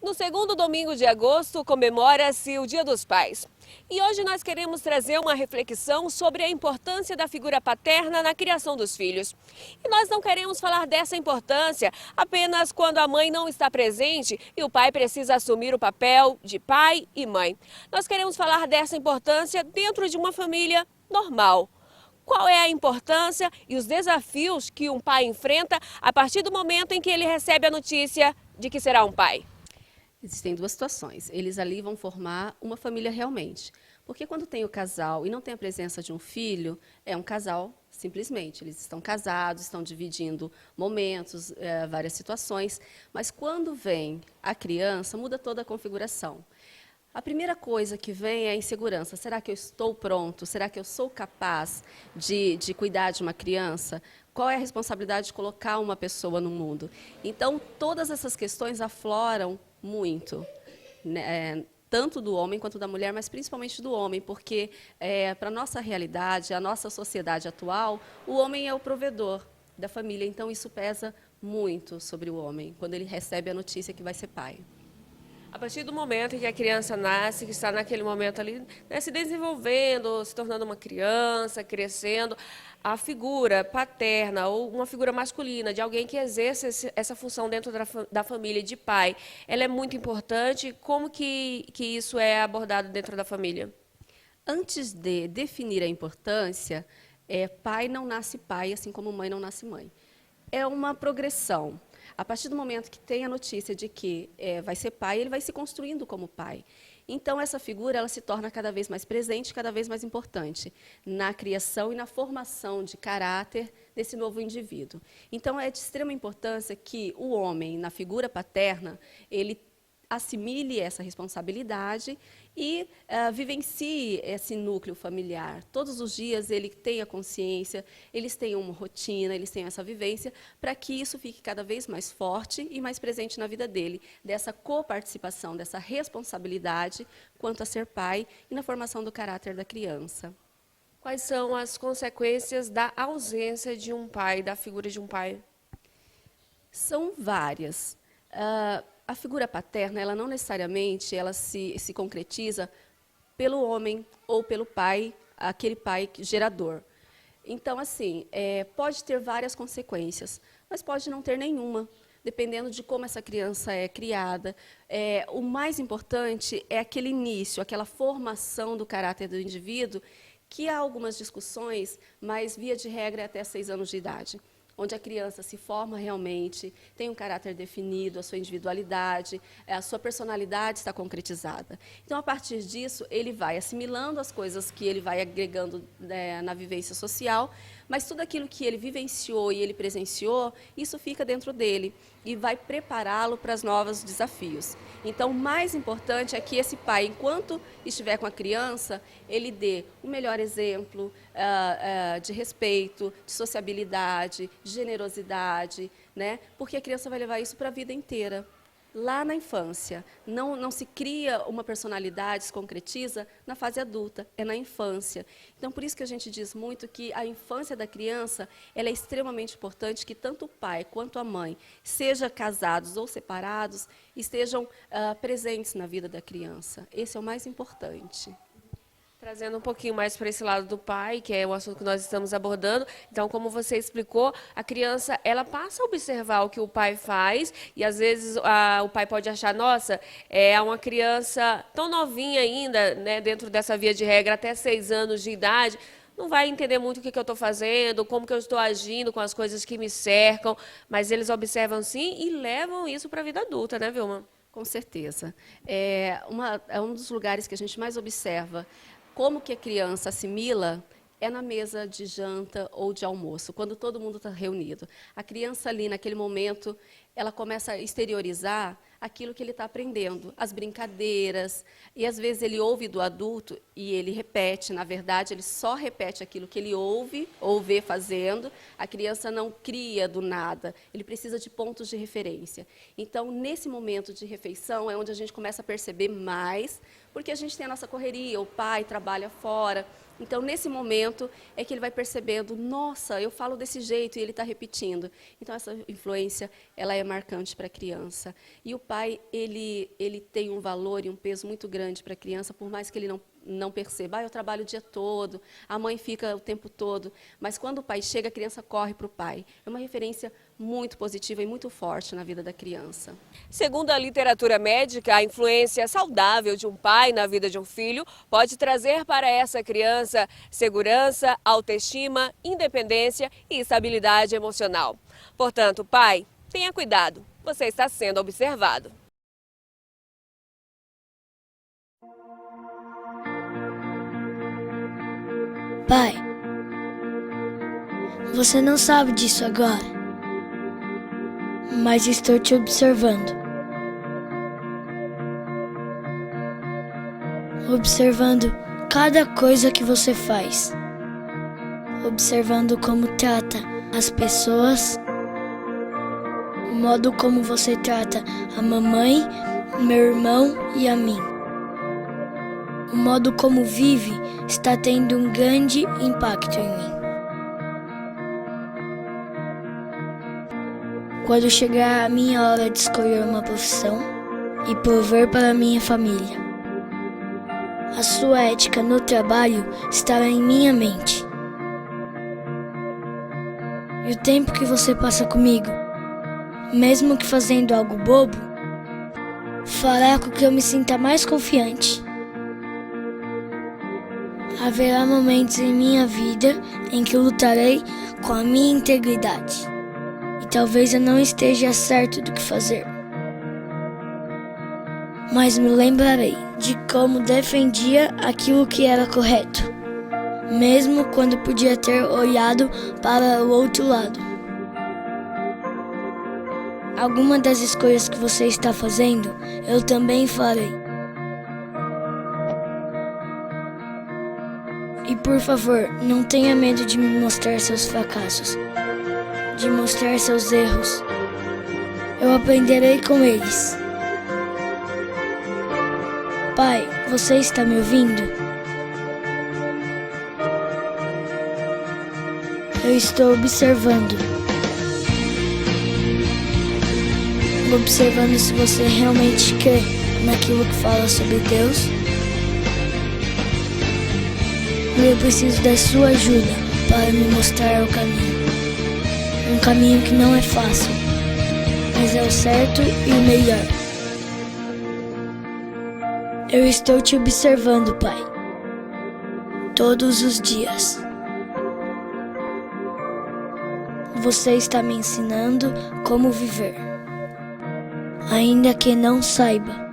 No segundo domingo de agosto, comemora-se o Dia dos Pais. E hoje nós queremos trazer uma reflexão sobre a importância da figura paterna na criação dos filhos. E nós não queremos falar dessa importância apenas quando a mãe não está presente e o pai precisa assumir o papel de pai e mãe. Nós queremos falar dessa importância dentro de uma família normal. Qual é a importância e os desafios que um pai enfrenta a partir do momento em que ele recebe a notícia de que será um pai? Existem duas situações. Eles ali vão formar uma família realmente. Porque quando tem o casal e não tem a presença de um filho, é um casal simplesmente. Eles estão casados, estão dividindo momentos, várias situações. Mas quando vem a criança, muda toda a configuração. A primeira coisa que vem é a insegurança. Será que eu estou pronto? Será que eu sou capaz de cuidar de uma criança? Qual é a responsabilidade de colocar uma pessoa no mundo? Então, todas essas questões afloram muito, né? Tanto do homem quanto da mulher, mas principalmente do homem, porque para a nossa realidade, a nossa sociedade atual, o homem é o provedor da família. Então, isso pesa muito sobre o homem, quando ele recebe a notícia que vai ser pai. A partir do momento em que a criança nasce, que está naquele momento ali, né, se desenvolvendo, se tornando uma criança, crescendo, a figura paterna ou uma figura masculina de alguém que exerce essa função dentro da família de pai, ela é muito importante. Como que isso é abordado dentro da família? Antes de definir a importância, pai não nasce pai, assim como mãe não nasce mãe. É uma progressão. A partir do momento que tem a notícia de que vai ser pai, ele vai se construindo como pai. Então, essa figura ela se torna cada vez mais presente, cada vez mais importante na criação e na formação de caráter desse novo indivíduo. Então, é de extrema importância que o homem, na figura paterna, ele assimile essa responsabilidade e vivencie esse núcleo familiar. Todos os dias ele tenha consciência, eles tenham uma rotina, eles tenham essa vivência, para que isso fique cada vez mais forte e mais presente na vida dele, dessa coparticipação, dessa responsabilidade quanto a ser pai e na formação do caráter da criança. Quais são as consequências da ausência de um pai, da figura de um pai? São várias. A figura paterna, ela não necessariamente ela se concretiza pelo homem ou pelo pai, aquele pai gerador. Então, assim, pode ter várias consequências, mas pode não ter nenhuma, dependendo de como essa criança é criada. O mais importante é aquele início, aquela formação do caráter do indivíduo, que há algumas discussões, mas, via de regra, é até 6 anos de idade, onde a criança se forma realmente, tem um caráter definido, a sua individualidade, a sua personalidade está concretizada. Então, a partir disso, ele vai assimilando as coisas que ele vai agregando na vivência social, mas tudo aquilo que ele vivenciou e ele presenciou, isso fica dentro dele e vai prepará-lo para os novos desafios. Então, o mais importante é que esse pai, enquanto estiver com a criança, ele dê o melhor exemplo de respeito, de sociabilidade, de generosidade, né? Porque a criança vai levar isso para a vida inteira. Lá na infância, não se cria uma personalidade, se concretiza na fase adulta, é na infância. Então, por isso que a gente diz muito que a infância da criança ela é extremamente importante, que tanto o pai quanto a mãe, seja casados ou separados, estejam presentes na vida da criança. Esse é o mais importante. Trazendo um pouquinho mais para esse lado do pai, que é o assunto que nós estamos abordando. Então, como você explicou, a criança ela passa a observar o que o pai faz e, às vezes, o pai pode achar, nossa, é uma criança tão novinha ainda, né, dentro dessa via de regra, até 6 anos de idade, não vai entender muito o que eu estou fazendo, como que eu estou agindo com as coisas que me cercam, mas eles observam sim e levam isso para a vida adulta, né, Vilma? Com certeza. É um dos lugares que a gente mais observa como que a criança assimila é na mesa de janta ou de almoço, quando todo mundo está reunido. A criança ali, naquele momento, ela começa a exteriorizar aquilo que ele está aprendendo, as brincadeiras, e às vezes ele ouve do adulto e ele repete, na verdade, ele só repete aquilo que ele ouve ou vê fazendo, a criança não cria do nada, ele precisa de pontos de referência. Então, nesse momento de refeição, é onde a gente começa a perceber mais, porque a gente tem a nossa correria, o pai trabalha fora, Então, nesse momento, é que ele vai percebendo, nossa, eu falo desse jeito e ele está repetindo. Então, essa influência, ela é marcante para a criança. E o pai, ele tem um valor e um peso muito grande para a criança, por mais que ele não perceba. Eu trabalho o dia todo, a mãe fica o tempo todo. Mas quando o pai chega, a criança corre para o pai. É uma referência muito positiva e muito forte na vida da criança. Segundo a literatura médica, a influência saudável de um pai na vida de um filho pode trazer para essa criança segurança, autoestima, independência e estabilidade emocional. Portanto, pai, tenha cuidado, você está sendo observado. Pai, você não sabe disso agora, mas estou te observando. Observando cada coisa que você faz. Observando como trata as pessoas, o modo como você trata a mamãe, meu irmão e a mim. O modo como vive está tendo um grande impacto em mim. Quando chegar a minha hora de escolher uma profissão e prover para minha família, a sua ética no trabalho estará em minha mente. E o tempo que você passa comigo, mesmo que fazendo algo bobo, fará com que eu me sinta mais confiante. Haverá momentos em minha vida em que eu lutarei com a minha integridade. E talvez eu não esteja certo do que fazer. Mas me lembrarei de como defendia aquilo que era correto, mesmo quando podia ter olhado para o outro lado. Alguma das escolhas que você está fazendo, eu também farei. E por favor, não tenha medo de me mostrar seus fracassos, de mostrar seus erros. Eu aprenderei com eles. Pai, você está me ouvindo? Eu estou observando. Observando se você realmente crê naquilo que fala sobre Deus. E eu preciso da sua ajuda para me mostrar o caminho. Um caminho que não é fácil, mas é o certo e o melhor. Eu estou te observando, Pai, todos os dias. Você está me ensinando como viver, ainda que não saiba.